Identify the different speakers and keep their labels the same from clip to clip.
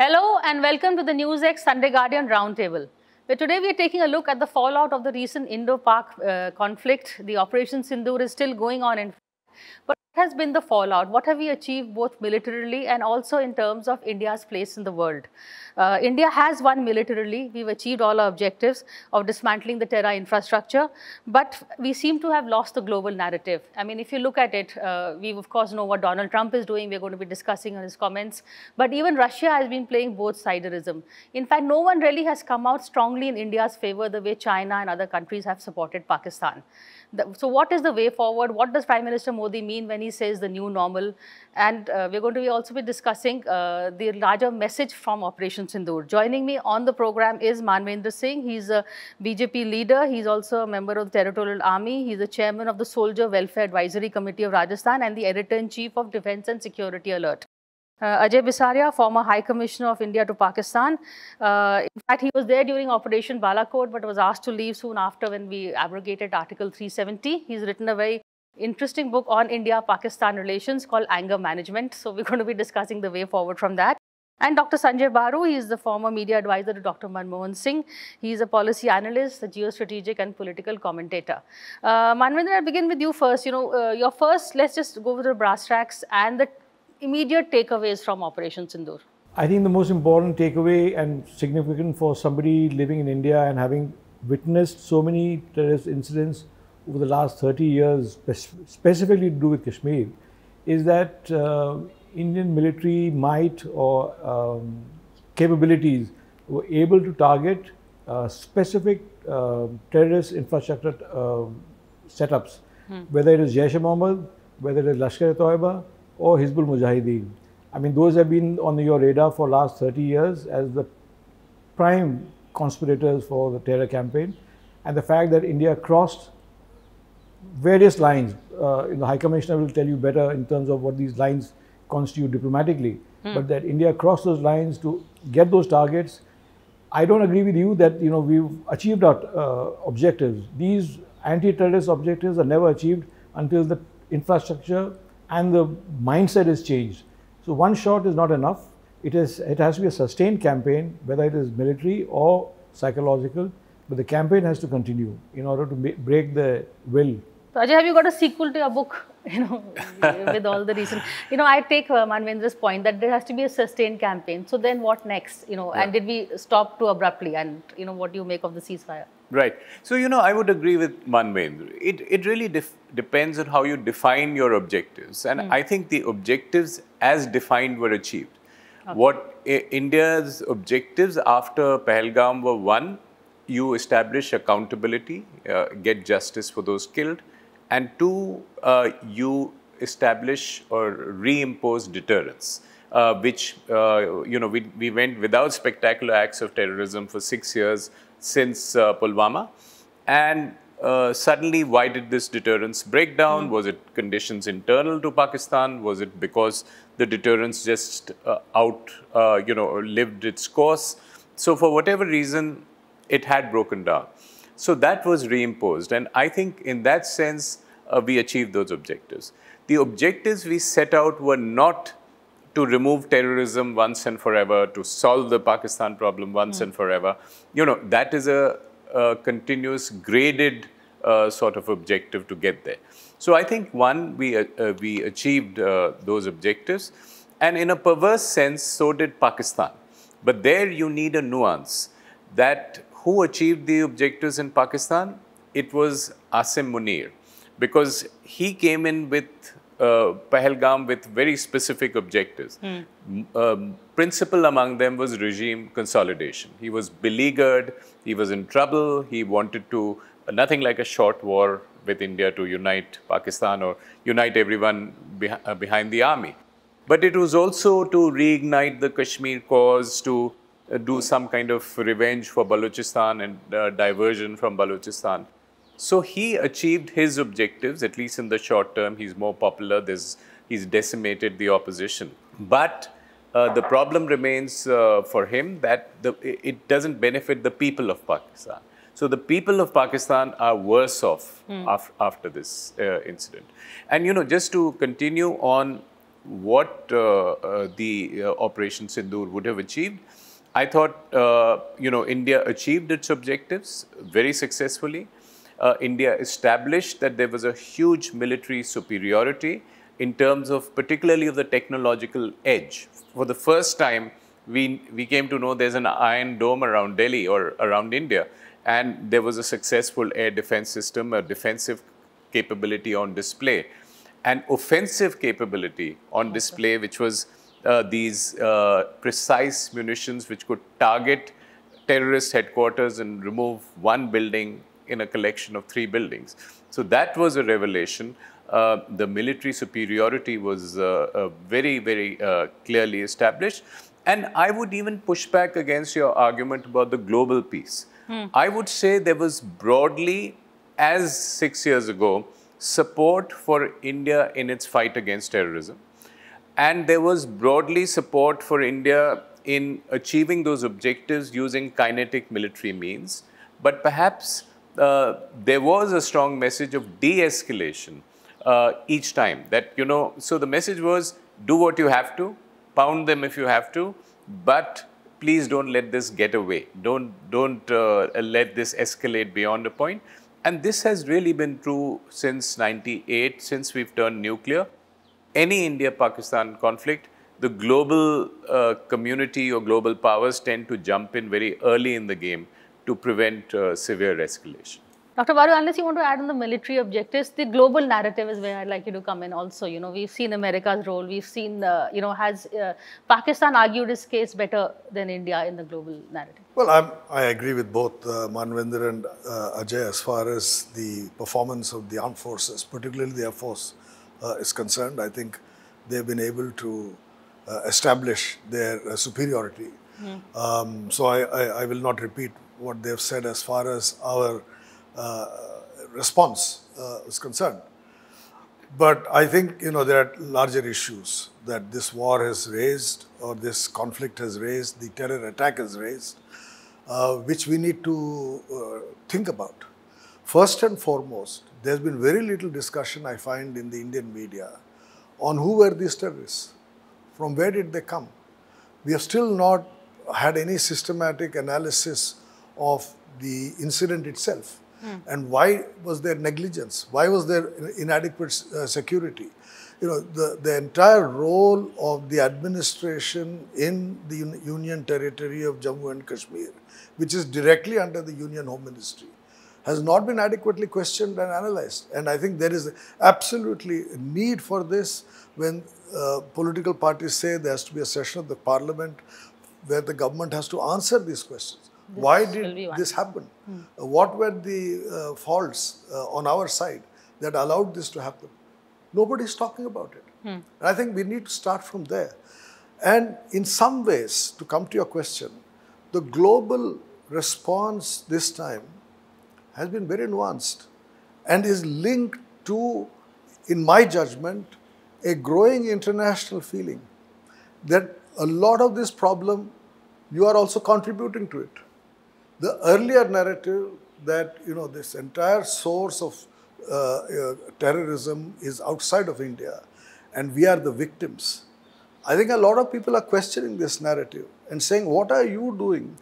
Speaker 1: Hello and welcome to the NewsX Sunday Guardian Roundtable. Where today we are taking a look at the fallout of the recent Indo-Pak conflict. The Operation Synindor is still going on, but what has been the fallout? What have we achieved both militarily and also in terms of India's place in the world? India has won militarily. We've achieved all our objectives of dismantling the terror infrastructure, but we seem to have lost the global narrative. I mean, if you look at it, we of course know what Donald Trump is doing. We're going to be discussing on his comments, but even Russia has been playing both siderism. In fact, no one really has come out strongly in India's favor the way China and other countries have supported Pakistan. So what is the way forward? What does Prime Minister Modi mean when he says the new normal? And we're going to also be discussing the larger message from Operation Synindor. Joining me on the program is Manvendra Singh. He's a BJP leader. He's also a member of the Territorial Army. He's the chairman of the Soldier Welfare Advisory Committee of Rajasthan and the editor-in-chief of Defence and Security Alert. Ajay Bisaria, former High Commissioner of India to Pakistan. In fact, he was there during Operation Balakot, but was asked to leave soon after when we abrogated Article 370. He's written a very interesting book on India-Pakistan relations called Anger Management. So we're going to be discussing the way forward from that. And Dr. Sanjay Baru, he is the former media advisor to Dr. Manmohan Singh. He is a policy analyst, a geostrategic and political commentator. Manvendra, I'll begin with you first. Your first, let's just go over the brass tacks and the immediate takeaways from Operation Synindor.
Speaker 2: I think the most important takeaway and significant for somebody living in India and having witnessed so many terrorist incidents over the last 30 years, specifically to do with Kashmir, is that Indian military might or capabilities were able to target specific terrorist infrastructure setups, whether it is Jaish-e-Mohammed, whether it is Lashkar-e-Toiba, or Hizbul Mujahideen. I mean, those have been on your radar for the last 30 years as the prime conspirators for the terror campaign. And the fact that India crossed various lines, the High Commissioner will tell you better in terms of what these lines constitute diplomatically, but that India crossed those lines to get those targets. I don't agree with you that we've achieved our objectives. These anti-terrorist objectives are never achieved until the infrastructure and the mindset is changed. So one shot is not enough. It has to be a sustained campaign, whether it is military or psychological, but the campaign has to continue in order to break the will.
Speaker 1: So Ajay, have you got a sequel to your book, with all the recent, I take Manvendra's point that there has to be a sustained campaign. So then what next, and did we stop too abruptly, and what do you make of the ceasefire?
Speaker 3: Right. So, I would agree with Manvendra. It really depends on how you define your objectives. And I think the objectives as defined were achieved. Okay. What India's objectives after Pahalgam were: one, you establish accountability, get justice for those killed. And two, you establish or reimpose deterrence, which, we went without spectacular acts of terrorism for 6 years since Pulwama. And suddenly, why did this deterrence break down? Was it conditions internal to Pakistan? Was it because the deterrence just lived its course? So for whatever reason, it had broken down. So that was reimposed. And I think in that sense, we achieved those objectives. The objectives we set out were not to remove terrorism once and forever, to solve the Pakistan problem once and forever. That is a continuous graded sort of objective to get there. So I think, one, we achieved those objectives. And in a perverse sense, so did Pakistan. But there you need a nuance that who achieved the objectives in Pakistan? It was Asim Munir, because he came in with Pahalgam with very specific objectives. Principal among them was regime consolidation. He was beleaguered, he was in trouble, he wanted to, nothing like a short war with India to unite Pakistan or unite everyone behind the army. But it was also to reignite the Kashmir cause, to do some kind of revenge for Balochistan and diversion from Balochistan. So he achieved his objectives, at least in the short term. He's more popular, he's decimated the opposition. But the problem remains for him that it doesn't benefit the people of Pakistan. So the people of Pakistan are worse off after this incident. And just to continue on what the Operation Synindor would have achieved. I thought, India achieved its objectives very successfully. India established that there was a huge military superiority in terms of particularly of the technological edge. For the first time, we came to know there's an iron dome around Delhi or around India, and there was a successful air defense system, a defensive capability on display, and offensive capability on display, which was these precise munitions which could target terrorist headquarters and remove one building in a collection of 3 buildings. So that was a revelation. The military superiority was very, very clearly established. And I would even push back against your argument about the global piece. I would say there was broadly, as 6 years ago, support for India in its fight against terrorism. And there was broadly support for India in achieving those objectives using kinetic military means. But perhaps there was a strong message of de-escalation each time. That, so the message was, do what you have to, pound them if you have to, but please don't let this get away. Don't let this escalate beyond a point. And this has really been true since '98, since we've turned nuclear. Any India-Pakistan conflict, the global community or global powers tend to jump in very early in the game to prevent severe escalation.
Speaker 1: Dr. Baru, unless you want to add on the military objectives, the global narrative is where I'd like you to come in also. We've seen America's role. We've seen, has Pakistan argued its case better than India in the global narrative?
Speaker 4: Well, I agree with both Manvinder and Ajay as far as the performance of the armed forces, particularly the Air Force, is concerned. I think they've been able to establish their superiority. So I will not repeat what they've said as far as our response is concerned. But I think, there are larger issues that this war has raised, or this conflict has raised, the terror attack has raised, which we need to think about. First and foremost, there's been very little discussion, I find, in the Indian media on who were these terrorists, from where did they come. We have still not had any systematic analysis of the incident itself. And why was there negligence? Why was there inadequate security? The entire role of the administration in the Union territory of Jammu and Kashmir, which is directly under the Union Home Ministry, has not been adequately questioned and analyzed. And I think there is absolutely a need for this when political parties say there has to be a session of the parliament where the government has to answer these questions. Why did this happen? What were the faults on our side that allowed this to happen? Nobody is talking about it. And I think we need to start from there. And in some ways, to come to your question, the global response this time has been very nuanced and is linked to, in my judgment, a growing international feeling that a lot of this problem, you are also contributing to it. The earlier narrative that, this entire source of terrorism is outside of India and we are the victims. I think a lot of people are questioning this narrative and saying, what are you doing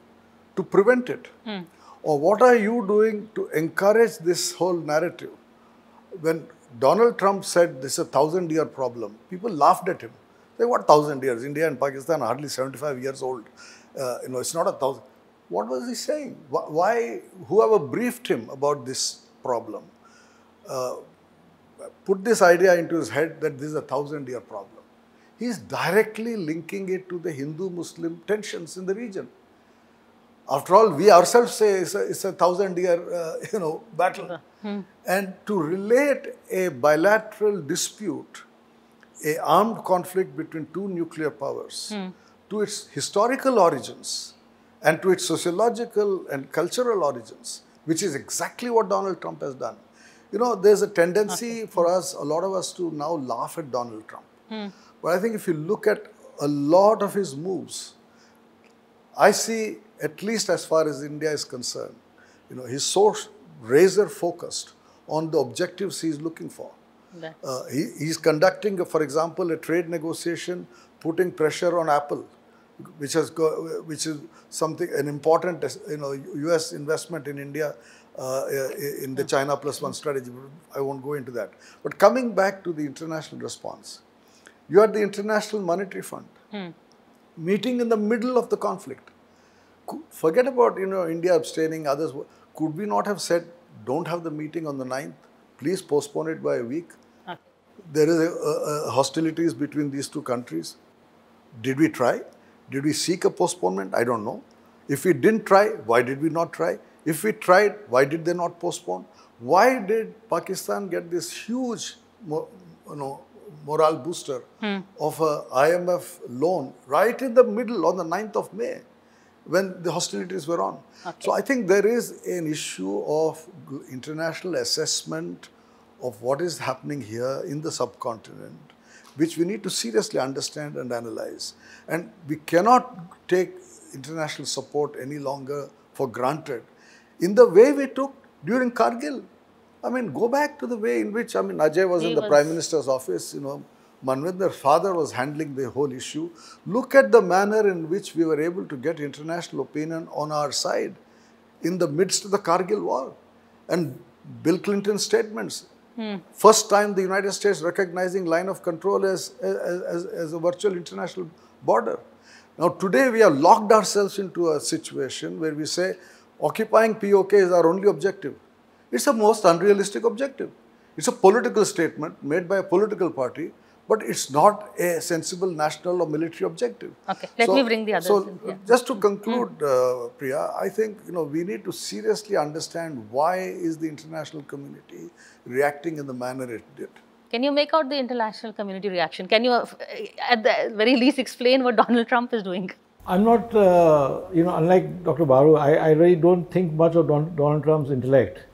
Speaker 4: to prevent it? Or what are you doing to encourage this whole narrative? When Donald Trump said this is a 1,000-year problem, people laughed at him. They say, what 1,000 years? India and Pakistan are hardly 75 years old. It's not 1,000. What was he saying? Why, whoever briefed him about this problem, put this idea into his head that this is a 1,000-year problem. He's directly linking it to the Hindu-Muslim tensions in the region. After all, we ourselves say it's a 1,000-year, battle. And to relate a bilateral dispute, a armed conflict between two nuclear powers, to its historical origins, and to its sociological and cultural origins, which is exactly what Donald Trump has done. There's a tendency for us, a lot of us, to now laugh at Donald Trump. But I think if you look at a lot of his moves, I see, at least as far as India is concerned, he's so razor focused on the objectives he's looking for. He's conducting, for example, a trade negotiation, putting pressure on Apple, which is something, an important, U.S. investment in India in the China +1 strategy. I won't go into that. But coming back to the international response, you are the International Monetary Fund meeting in the middle of the conflict. Forget about India abstaining, others. Could we not have said, don't have the meeting on the 9th, please postpone it by a week?
Speaker 1: Okay.
Speaker 4: There is hostilities between these two countries. Did we try? Did we seek a postponement? I don't know. If we didn't try, why did we not try? If we tried, why did they not postpone? Why did Pakistan get this huge morale booster of a IMF loan right in the middle on the 9th of May when the hostilities were on?
Speaker 1: Okay.
Speaker 4: So I think there is an issue of international assessment of what is happening here in the subcontinent, which we need to seriously understand and analyze. And we cannot take international support any longer for granted in the way we took during Kargil. I mean, go back to the way in which, Ajay was in the Prime Minister's office, Manvinder's father was handling the whole issue. Look at the manner in which we were able to get international opinion on our side in the midst of the Kargil war. And Bill Clinton's statements. First time the United States recognizing line of control as a virtual international border. Now today we have locked ourselves into a situation where we say occupying POK is our only objective. It's a most unrealistic objective. It's a political statement made by a political party, but it's not a sensible national or military objective.
Speaker 1: Okay, let me bring the others in. Yeah.
Speaker 4: Just to conclude, Priya, I think we need to seriously understand why is the international community reacting in the manner it did.
Speaker 1: Can you make out the international community reaction? Can you, at the very least, explain what Donald Trump is doing?
Speaker 2: I'm not, unlike Dr. Baru, I really don't think much of Donald Trump's intellect.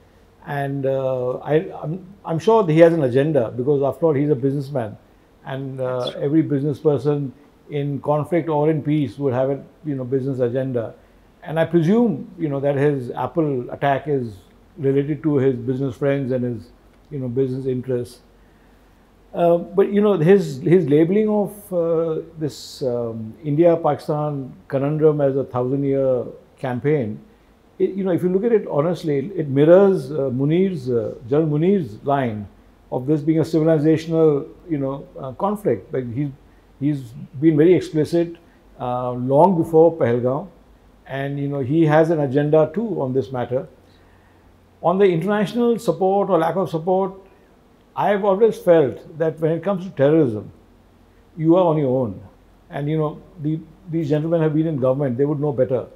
Speaker 2: And I'm sure that he has an agenda because, after all, he's a businessman. And every business person in conflict or in peace would have a business agenda. And I presume that his Apple attack is related to his business friends and his business interests. But his labeling of this India-Pakistan conundrum as a 1,000-year campaign, if you look at it honestly, it mirrors General Munir's line of this being a civilizational conflict. Like he's been very explicit long before Pahalgam, and he has an agenda too on this matter. On the international support or lack of support, I've always felt that when it comes to terrorism, you are on your own. And these gentlemen have been in government, they would know better.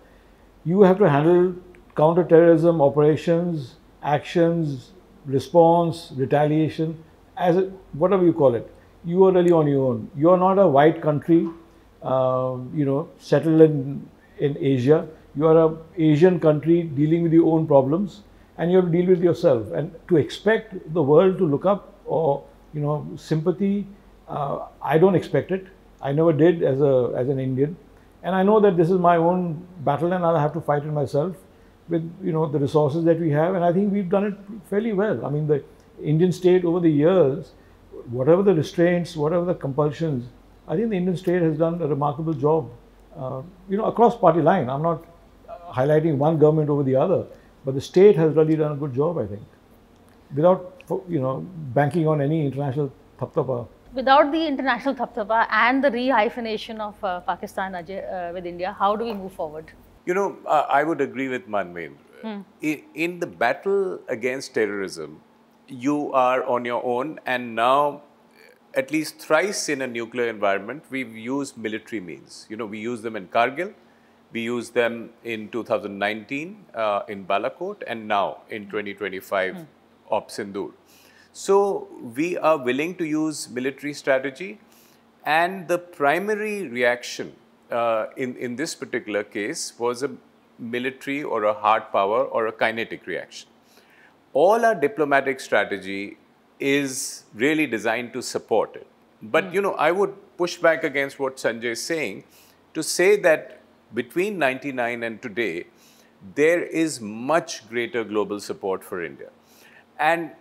Speaker 2: You have to handle counter-terrorism operations, actions, response, retaliation, whatever you call it. You are really on your own. You are not a white country, settled in Asia. You are an Asian country dealing with your own problems, and you have to deal with yourself. And to expect the world to look up or sympathy, I don't expect it. I never did as an Indian, and I know that this is my own battle, and I'll have to fight it myself with the resources that we have. And I think we've done it fairly well. I mean, the Indian state over the years, whatever the restraints, whatever the compulsions, I think the Indian state has done a remarkable job. Across party line. I'm not highlighting one government over the other, but the state has really done a good job, I think, without banking on any international thaptapa.
Speaker 1: Without the international thaptapa and the re-hyphenation of Pakistan with India, how do we move forward?
Speaker 3: I would agree with Manvendra. In the battle against terrorism, you are on your own, and now at least thrice in a nuclear environment, we've used military means. We used them in Kargil, we used them in 2019 in Balakot, and now in 2025 Operation Synindor. So we are willing to use military strategy, and the primary reaction in this particular case was a military or a hard power or a kinetic reaction. All our diplomatic strategy is really designed to support it. But I would push back against what Sanjay is saying to say that between 99 and today, there is much greater global support for India. And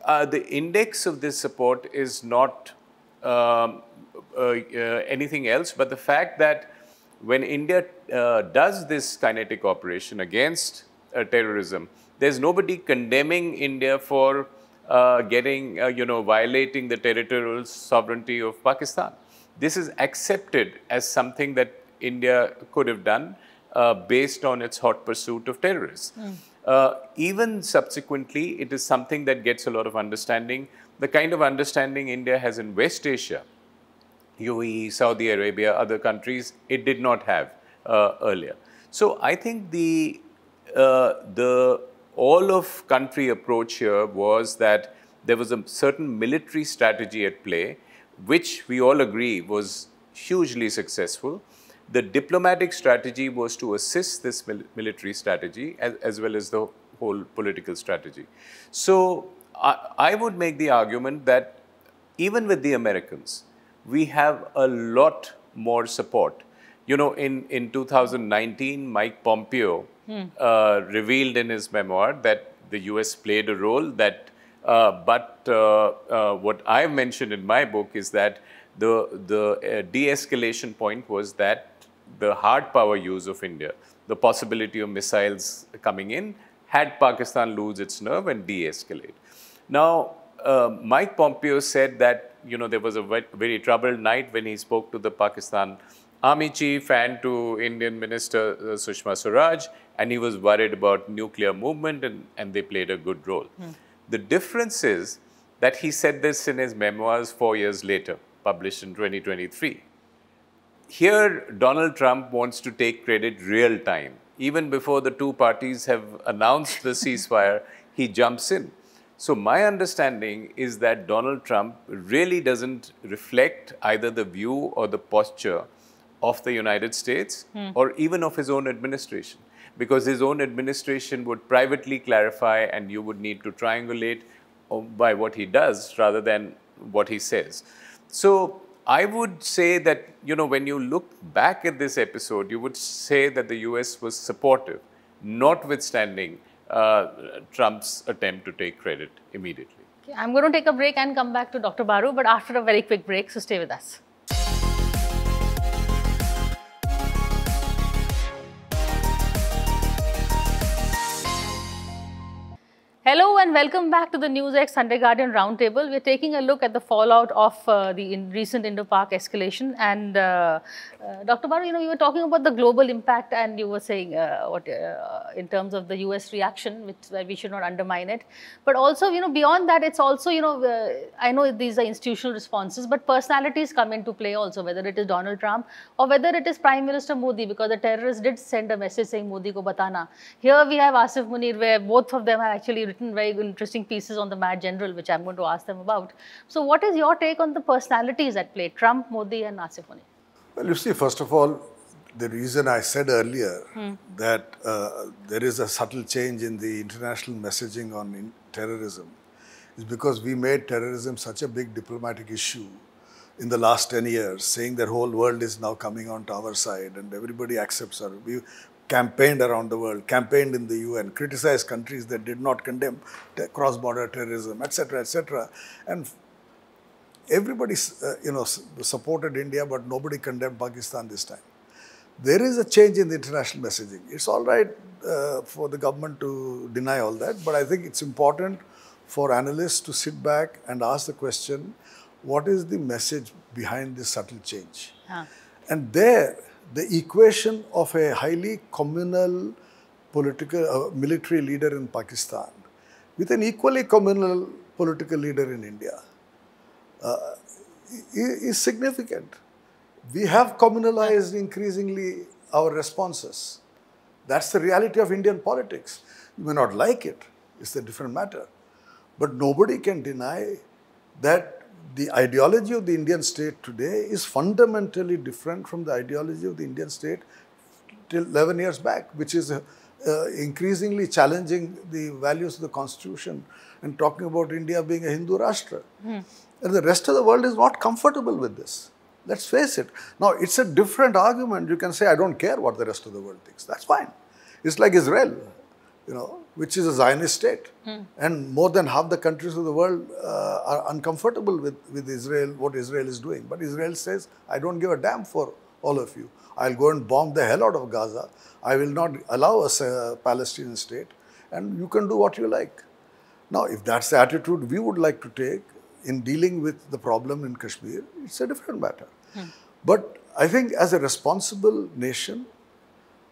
Speaker 3: the index of this support is not anything else, but the fact that when India does this kinetic operation against terrorism, there's nobody condemning India for violating the territorial sovereignty of Pakistan. This is accepted as something that India could have done based on its hot pursuit of terrorists. Even subsequently, it is something that gets a lot of understanding. The kind of understanding India has in West Asia, UAE, Saudi Arabia, other countries, it did not have earlier. So I think the all of country approach here was that there was a certain military strategy at play, which we all agree was hugely successful. The diplomatic strategy was to assist this military strategy as well as the whole political strategy. So I would make the argument that even with the Americans, we have a lot more support. You know, in 2019, Mike Pompeo revealed in his memoir that the US played a role that, what I've mentioned in my book is that the de-escalation point was that the hard power use of India, the possibility of missiles coming in, had Pakistan lose its nerve and de-escalate. Now, Mike Pompeo said that, you know, there was a very troubled night when he spoke to the Pakistan army chief and to Indian Minister Sushma Swaraj, and he was worried about nuclear movement, and they played a good role. The difference is that he said this in his memoirs 4 years later, published in 2023. Here, Donald Trump wants to take credit real time. Even before the two parties have announced the ceasefire, he jumps in. So my understanding is that Donald Trump really doesn't reflect either the view or the posture of the United States or even of his own administration, because his own administration would privately clarify and you would need to triangulate by what he does rather than what he says. So I would say that, you know, when you look back at this episode, you would say that the US was supportive, notwithstanding Trump's attempt to take credit immediately.
Speaker 1: Okay, I'm going to take a break and come back to Dr. Baru, but after a very quick break, so stay with us. Hello and welcome back to the NewsX Sunday Guardian Roundtable. We're taking a look at the fallout of the recent Indo-Pak escalation. And Dr. Baru, you know, you were talking about the global impact, and you were saying in terms of the US reaction, which we should not undermine it. But also, you know, beyond that, it's also, you know, I know these are institutional responses, but personalities come into play also, whether it is Donald Trump or whether it is Prime Minister Modi, because the terrorists did send a message saying Modi ko batana. Here we have Asif Munir, where both of them have actually written very interesting pieces on the Mad General, which I'm going to ask them about. So what is your take on the personalities at play, Trump, Modi and Asif Munir?
Speaker 4: Well, you see, first of all, the reason I said earlier that there is a subtle change in the international messaging on terrorism is because we made terrorism such a big diplomatic issue in the last 10 years, saying that whole world is now coming onto our side and everybody accepts us. We campaigned around the world, campaigned in the UN, criticized countries that did not condemn cross-border terrorism, etc., etc. And everybody, supported India, but nobody condemned Pakistan this time. There is a change in the international messaging. It's all right for the government to deny all that, but I think it's important for analysts to sit back and ask the question, what is the message behind this subtle change? And there, the equation of a highly communal political military leader in Pakistan with an equally communal political leader in India is significant. We have communalized increasingly our responses. That's the reality of Indian politics. You may not like it, it's a different matter. But nobody can deny that the ideology of the Indian state today is fundamentally different from the ideology of the Indian state till 11 years back, which is increasingly challenging the values of the constitution and talking about India being a Hindu Rashtra. And the rest of the world is not comfortable with this. Let's face it. Now, it's a different argument. You can say, I don't care what the rest of the world thinks. That's fine. It's like Israel. You know, which is a Zionist state. And more than half the countries of the world are uncomfortable with Israel, what Israel is doing. But Israel says, I don't give a damn for all of you. I'll go and bomb the hell out of Gaza. I will not allow a Palestinian state. And you can do what you like. Now, if that's the attitude we would like to take in dealing with the problem in Kashmir, it's a different matter. But I think as a responsible nation,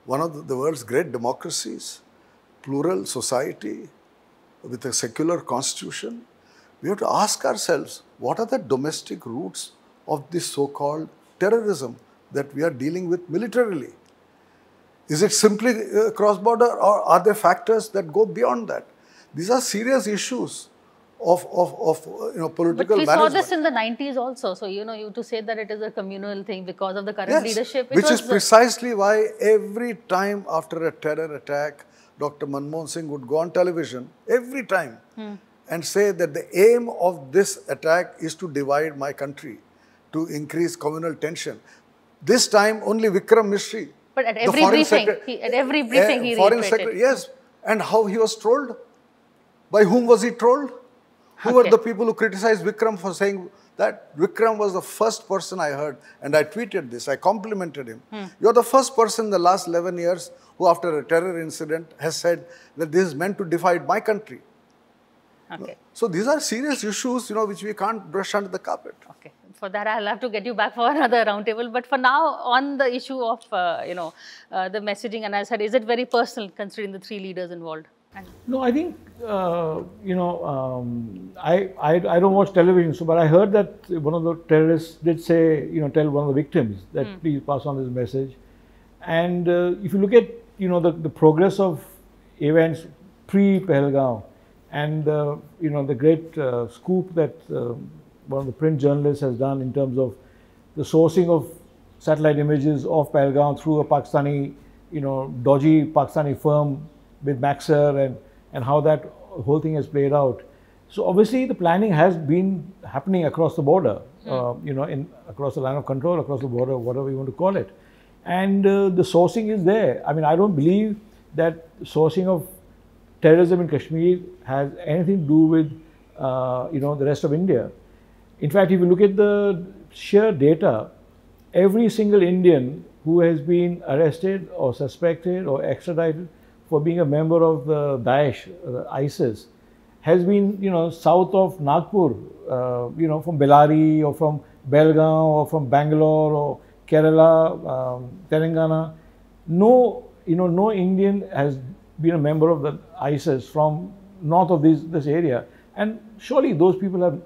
Speaker 4: one of the world's great democracies, plural society with a secular constitution, we have to ask ourselves, what are the domestic roots of this so-called terrorism that we are dealing with militarily? Is it simply cross-border, or are there factors that go beyond that? These are serious issues of political management.
Speaker 1: But we saw this in the 90s also. So, you to say that it is a communal thing because of the current leadership.
Speaker 4: Which is precisely why every time after a terror attack, Dr. Manmohan Singh would go on television, every time, and say that the aim of this attack is to divide my country, to increase communal tension. This time, only Vikram Misri.
Speaker 1: But at every briefing, he reiterated.
Speaker 4: Yes. And how he was trolled? By whom was he trolled? Who were the people who criticized Vikram for saying that? Vikram was the first person I heard, and I tweeted this, I complimented him. You're the first person in the last 11 years who, after a terror incident, has said that this is meant to divide my country.
Speaker 1: Okay.
Speaker 4: So these are serious issues, which we can't brush under the carpet.
Speaker 1: Okay. For that, I'll have to get you back for another roundtable. But for now, on the issue of, the messaging, and I said, is it very personal considering the three leaders involved?
Speaker 2: No, I think, I don't watch television, but I heard that one of the terrorists did say, tell one of the victims that please pass on this message. And if you look at, the progress of events pre-Pahalgam and, the great scoop that one of the print journalists has done in terms of the sourcing of satellite images of Pahalgam through a Pakistani, dodgy Pakistani firm with Maxar and how that whole thing has played out. So obviously the planning has been happening across the border, across the line of control, across the border, whatever you want to call it. And the sourcing is there. I mean, I don't believe that sourcing of terrorism in Kashmir has anything to do with, the rest of India. In fact, if you look at the sheer data, every single Indian who has been arrested or suspected or extradited for being a member of the Daesh, ISIS, has been, south of Nagpur, from Bellary or from Belgaum or from Bangalore or Kerala, Telangana. No Indian has been a member of the ISIS from north of this area. And surely those people have,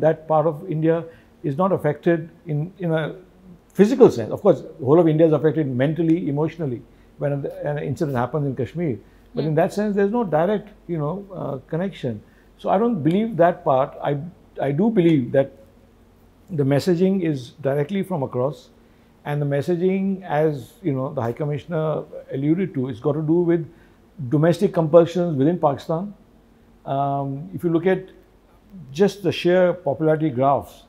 Speaker 2: that part of India is not affected in a physical sense. Of course, the whole of India is affected mentally, emotionally when an incident happens in Kashmir. But in that sense, there's no direct, connection. So I don't believe that part. I do believe that the messaging is directly from across, and the messaging, as the High Commissioner alluded to, it's got to do with domestic compulsions within Pakistan. If you look at just the sheer popularity graphs,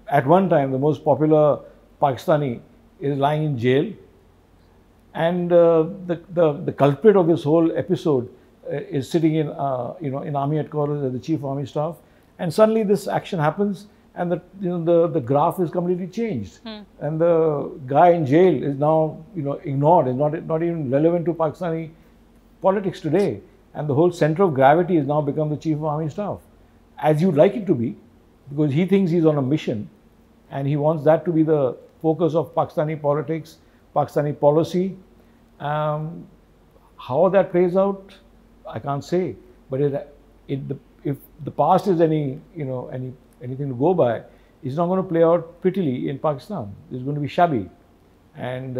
Speaker 2: at one time, the most popular Pakistani is lying in jail. And the culprit of this whole episode is sitting in army headquarters as the chief of army staff, and suddenly this action happens, and the graph is completely changed, and the guy in jail is now ignored, is not even relevant to Pakistani politics today, and the whole center of gravity has now become the chief of army staff, as you'd like it to be, because he thinks he's on a mission, and he wants that to be the focus of Pakistani politics, Pakistani policy. How that plays out, I can't say. But if the past is anything to go by, it's not going to play out prettily in Pakistan. It's going to be shabby, and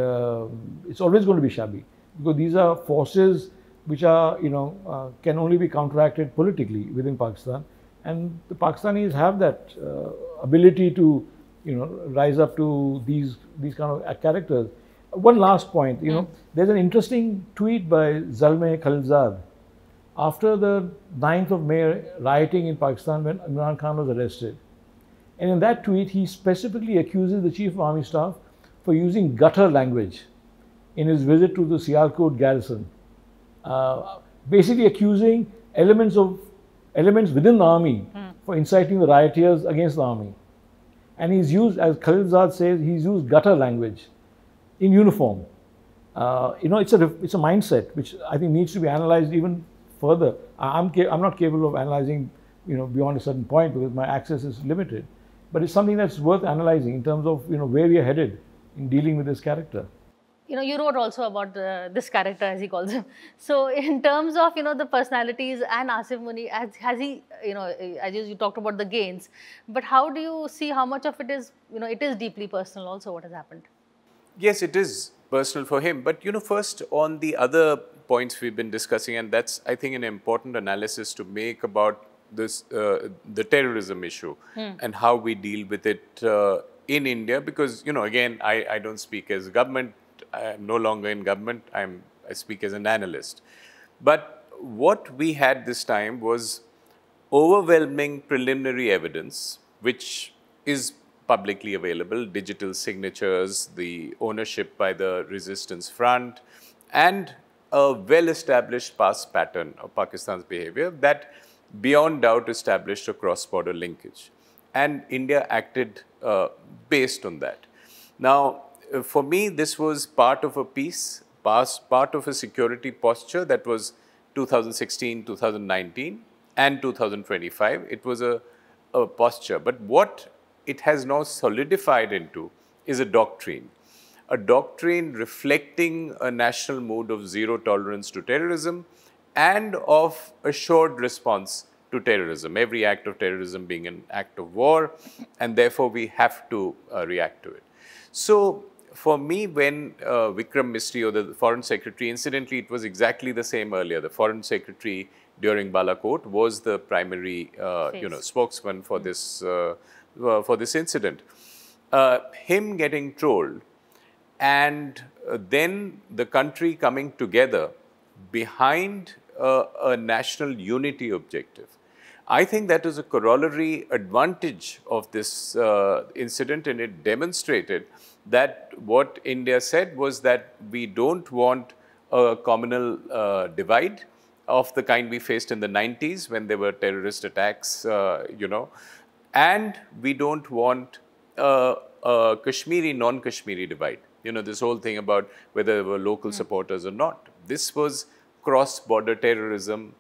Speaker 2: it's always going to be shabby, because these are forces which are can only be counteracted politically within Pakistan, and the Pakistanis have that ability to rise up to these kind of characters. One last point, there's an interesting tweet by Zalmay Khalilzad after the 9th of May rioting in Pakistan when Imran Khan was arrested. And in that tweet, he specifically accuses the Chief of Army Staff for using gutter language in his visit to the Sialkot garrison. basically accusing elements within the army for inciting the rioters against the army. And he's used, as Khalilzad says, he's used gutter language in uniform. It's a mindset which I think needs to be analyzed even further. I'm not capable of analyzing, beyond a certain point because my access is limited. But it's something that's worth analyzing in terms of, where we are headed in dealing with this character.
Speaker 1: You wrote also about this character, as he calls him. So, in terms of the personalities and Asif Munir, has he as you talked about the gains, but how do you see how much of it is it is deeply personal also what has happened?
Speaker 3: Yes, it is personal for him. But first on the other points we've been discussing, and that's I think an important analysis to make about this the terrorism issue and how we deal with it in India. Because again, I don't speak as government. I am no longer in government, I speak as an analyst. But what we had this time was overwhelming preliminary evidence, which is publicly available, digital signatures, the ownership by the resistance front, and a well-established past pattern of Pakistan's behavior that beyond doubt established a cross-border linkage. And India acted based on that. Now, for me, this was part of a piece, part of a security posture that was 2016, 2019 and 2025. It was a posture. But what it has now solidified into is a doctrine reflecting a national mood of zero tolerance to terrorism and of assured response to terrorism, every act of terrorism being an act of war, and therefore we have to react to it. So, for me, when Vikram Misri, or the Foreign Secretary, incidentally, it was exactly the same earlier. The Foreign Secretary during Balakot was the primary, spokesman for this incident. Him getting trolled, and then the country coming together behind a national unity objective. I think that is a corollary advantage of this incident, and it demonstrated that what India said was that we don't want a communal divide of the kind we faced in the 90s when there were terrorist attacks, and we don't want a Kashmiri, non-Kashmiri divide. This whole thing about whether there were local supporters or not. This was cross-border terrorism,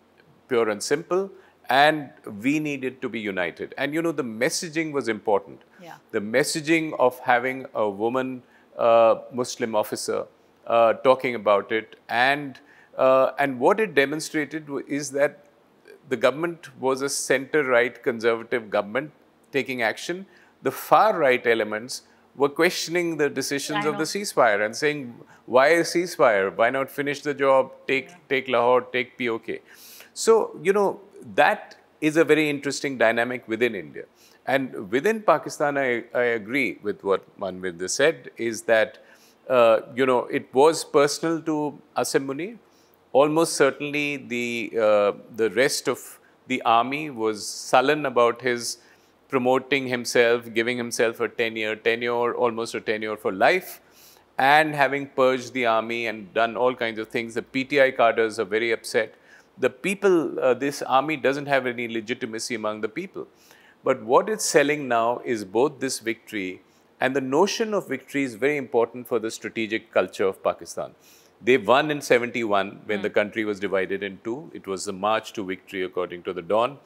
Speaker 3: pure and simple, and we needed to be united. And the messaging was important.
Speaker 1: Yeah.
Speaker 3: The messaging of having a woman Muslim officer talking about it, and what it demonstrated is that the government was a center-right conservative government taking action. The far-right elements were questioning the decisions of the ceasefire and saying, why a ceasefire? Why not finish the job, take Lahore, take POK? So, that is a very interesting dynamic within India. And within Pakistan, I agree with what Manvinder said, is that, it was personal to Asif Munir. Almost certainly the rest of the army was sullen about his promoting himself, giving himself a 10-year tenure, almost a tenure for life, and having purged the army and done all kinds of things. The PTI cadres are very upset. The people, this army doesn't have any legitimacy among the people. But what it's selling now is both this victory, and the notion of victory is very important for the strategic culture of Pakistan. They won in 71 when the country was divided in two. It was the march to victory according to the Dawn.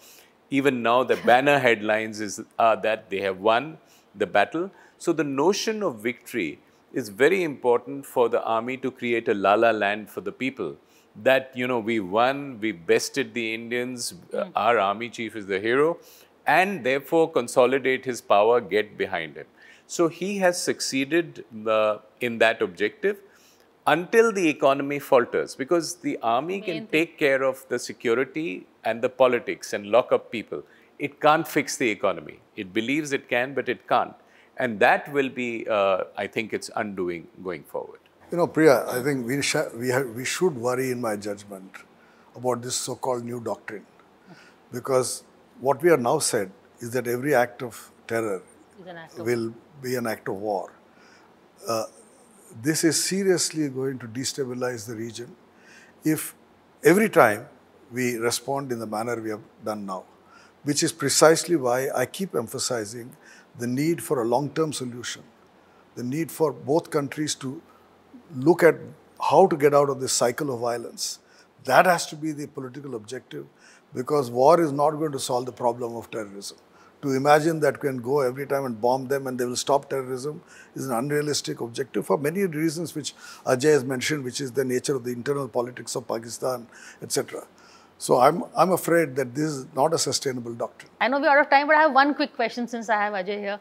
Speaker 3: Even now the banner headlines are that they have won the battle. So the notion of victory is very important for the army to create a la-la land for the people. That, we won, we bested the Indians, our army chief is the hero, and therefore consolidate his power, get behind him. So he has succeeded in that objective until the economy falters, because the army can take care of the security and the politics and lock up people. It can't fix the economy. It believes it can, but it can't. And that will be, I think, its undoing going forward.
Speaker 4: Priya, I think we should worry, in my judgment, about this so-called new doctrine. Because what we are now said is that every act of terror will be an act of war. This is seriously going to destabilize the region if every time we respond in the manner we have done now, which is precisely why I keep emphasizing the need for a long-term solution, the need for both countries to look at how to get out of this cycle of violence. That has to be the political objective, because war is not going to solve the problem of terrorism. To imagine that we can go every time and bomb them and they will stop terrorism is an unrealistic objective for many reasons which Ajay has mentioned, which is the nature of the internal politics of Pakistan, etc. So I'm afraid that this is not a sustainable doctrine.
Speaker 1: I know we're out of time, but I have one quick question since I have Ajay here.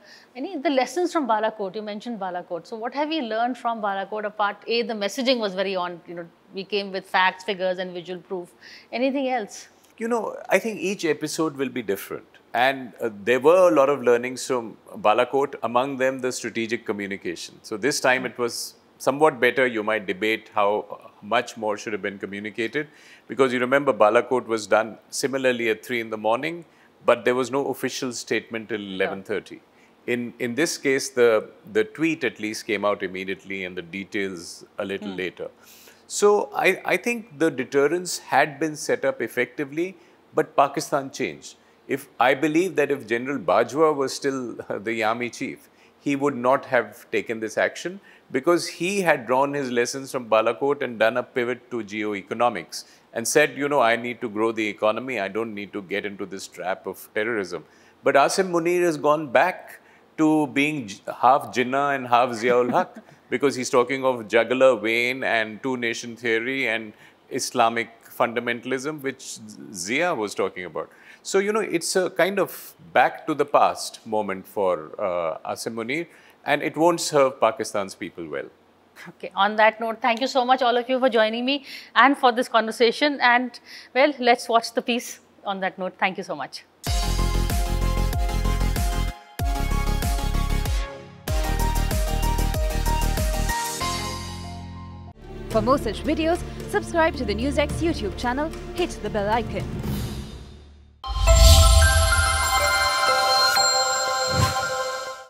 Speaker 1: The lessons from Balakot, you mentioned Balakot. So what have we learned from Balakot? Apart, the messaging was very on, we came with facts, figures and visual proof. Anything else?
Speaker 3: I think each episode will be different. And there were a lot of learnings from Balakot, among them the strategic communication. So this time it was somewhat better. You might debate how much more should have been communicated, because you remember Balakot was done similarly at 3 in the morning, but there was no official statement till 11:30. In this case, the tweet at least came out immediately and the details a little later. So I think the deterrence had been set up effectively, but Pakistan changed. I believe that if General Bajwa was still the army chief, he would not have taken this action, because he had drawn his lessons from Balakot and done a pivot to geo-economics and said, I need to grow the economy. I don't need to get into this trap of terrorism. But Asim Munir has gone back to being half Jinnah and half Ziaul Haq, because he's talking of jugular vein and two-nation theory and Islamic fundamentalism, which Zia was talking about. So, it's a kind of back to the past moment for Asim Munir, and it won't serve Pakistan's people well.
Speaker 1: Okay, on that note, thank you so much all of you for joining me and for this conversation. And well, let's watch the piece on that note. Thank you so much.
Speaker 5: For more such videos, subscribe to the NewsX YouTube channel, hit the bell icon.